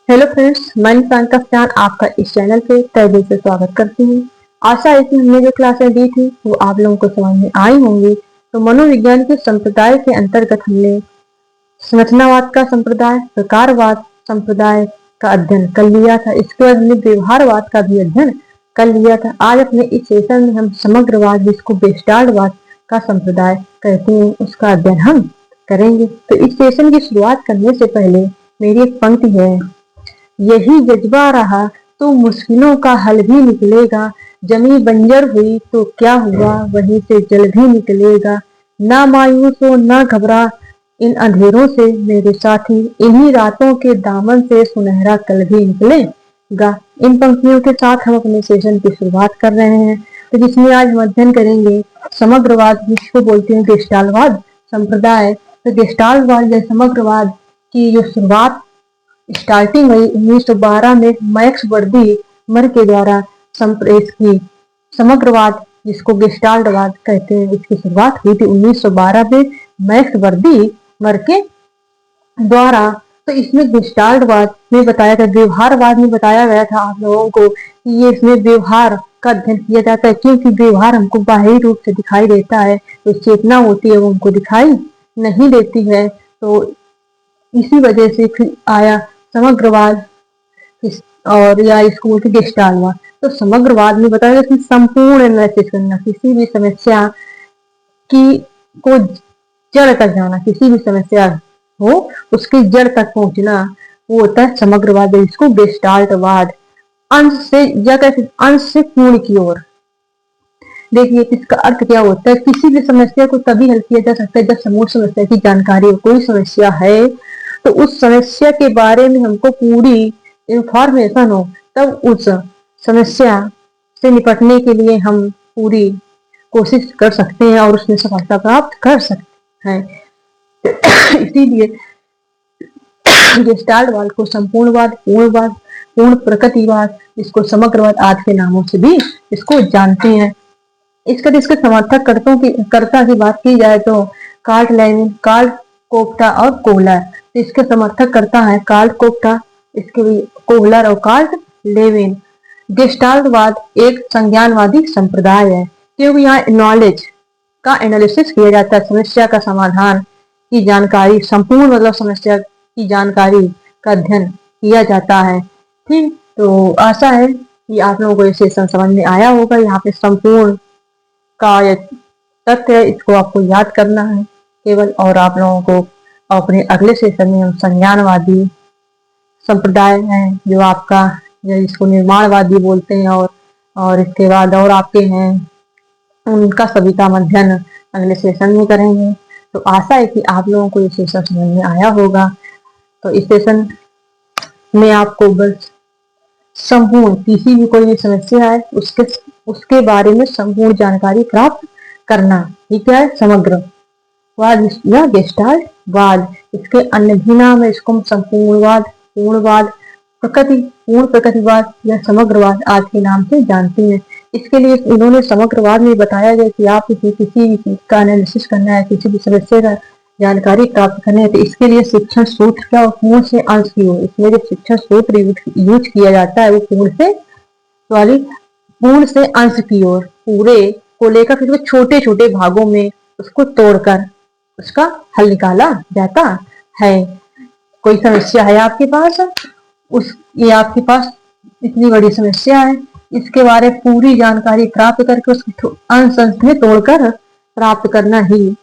Hello friends, मैं निशान kaftan आपका इस चैनल पे तहे दिल से स्वागत करती हूँ। आशा है कि हमने जो क्लासें दी थी वो आप लोगों को समझ में आई होंगी। तो मनोविज्ञान के संप्रदाय के अंतर्गत हमने संरचनावाद का संप्रदाय, प्रकारवाद संप्रदाय का अध्ययन कर लिया था। इसके बाद हमने व्यवहारवाद का भी अध्ययन कर लिया था। आज अपने इस सेशन में हम समग्रवाद, जिसको गेस्टाल्टवाद का संप्रदाय कहते हैं, उसका अध्ययन हम करेंगे। तो इस सेशन की शुरुआत करने से पहले मेरी एक पंक्ति है, यही जज्बा रहा तो मुश्किलों का हल भी निकलेगा। जमी बंजर हुई तो क्या हुआ, वहीं से जल भी निकलेगा। ना मायूस हो ना घबरा इन अंधेरों से मेरे साथी, इन्हीं रातों के दामन से सुनहरा कल भी निकलेगा। इन पंक्तियों के साथ हम अपने सेशन की शुरुआत कर रहे हैं। तो जिसमें आज हम अध्ययन करेंगे समग्रवाद, जिसको बोलते हैं गेस्टाल्टवाद संप्रदाय। तो गेस्टाल्टवाद या समग्रवाद की जो शुरुआत स्टार्टिंग हुई 1912 में मैक्स वर्दीमर के द्वारा की समग्रवाद, जिसको गेस्टाल्टवाद कहते हैं, इसकी शुरुआत हुई थी 1912 में मैक्स वर्दीमर के द्वारा। तो इसमें गेस्टाल्टवाद में बताया गया, व्यवहारवाद में बताया गया था आप लोगों को कि ये इसमें व्यवहार का अध्ययन किया जाता है, क्योंकि व्यवहार हमको बाहरी रूप से दिखाई देता है, तो चेतना होती है वो हमको दिखाई नहीं देती है। तो इसी वजह से फिर आया समग्रवाद और या इसको बोलते गेस्टाल्टवाद। तो समग्रवाद में बताया कि संपूर्ण एनालिसिस करना, किसी भी समस्या की को जड़ तक जाना, किसी भी समस्या हो उसकी जड़ तक पहुंचना, वो होता है समग्रवाद, इसको गेस्टाल्टवाद। अंश से या कैसे अंश से पूर्ण की ओर। देखिए इसका अर्थ क्या होता है, किसी भी समस्या को तभी हल किया जा सकता है जब समूह समस्या की जानकारी हो। कोई समस्या है तो उस समस्या के बारे में हमको पूरी इंफॉर्मेशन हो, तब उस समस्या से निपटने के लिए हम पूरी कोशिश कर सकते हैं और उसमें सफलता प्राप्त कर सकते हैं। इसीलिए गेस्टाल्टवाद को संपूर्णवाद, पूर्णवाद, पूर्ण प्रकृतिवाद, इसको समग्रवाद आदि के नामों से भी इसको जानते हैं। इसके समर्थक कर्ता की बात की जाए तो कार्ल लेविन, कार्ल कोप्टा और कोहलर। इसके समर्थक करता है कार्ल कोप्टा, इसके भी कोहलर और कार्ल लेविन। गेस्टाल्टवाद एक संज्ञानवादी संप्रदाय है, क्योंकि यहाँ नॉलेज का एनालिसिस किया जाता है, समस्या का समाधान की जानकारी, संपूर्ण मतलब समस्या की जानकारी का अध्ययन किया जाता है। ठीक, तो आशा है कि आप लोगों को ये सेशन समझ में आया होगा। यहाँ पे संपूर्ण का तथ्य है, इसको आपको याद करना है केवल। और आप लोगों को अपने अगले सेशन में हम संज्ञानवादी संप्रदाय है जो आपका, जिसको निर्माणवादी बोलते हैं, और इसके बाद और आपके हैं, उनका सभी का अध्ययन अगले सेशन में करेंगे। तो आशा है कि आप लोगों को ये सेशन समझ में आया होगा। तो इस सेशन में आपको बस संपूर्ण किसी भी कोई भी समस्या है उसके बारे में संपूर्ण जानकारी प्राप्त करना, ठीक है। समग्रवाद या गेस्टाल्टवाद, इसके अन्य भी नाम है, इसको हम संपूर्णवाद, पूर्णवाद, पूर्ण प्रकृतिवाद या समग्रवाद आदि के नाम से जानते हैं। इसके लिए इन्होंने समग्रवाद में बताया गया कि आप किसी भी चीज का एनालिसिस करना है, किसी भी समस्या का जानकारी प्राप्त करने है, तो इसके लिए शिक्षण सूत्र क्या, पूर्ण से अंश की ओर। इसमें जो शिक्षण सूत्र यूज किया जाता है वो पूर्ण से अंश की ओर, पूरे को लेकर फिर वो छोटे छोटे भागों में उसको तोड़कर उसका हल निकाला जाता है। कोई समस्या है आपके पास, ये आपके पास इतनी बड़ी समस्या है, इसके बारे में पूरी जानकारी प्राप्त करके उसको अंश अंश में तोड़कर प्राप्त करना ही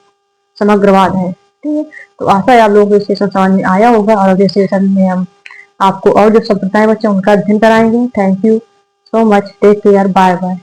समग्रवाद है, ठीक है। तो आशा है आप लोगों को इस सेशन समझ में आया होगा, और अगले सेशन में हम आपको और जो संप्रदाय बच्चे उनका अध्ययन कराएंगे। Thank you so much, take care, bye bye.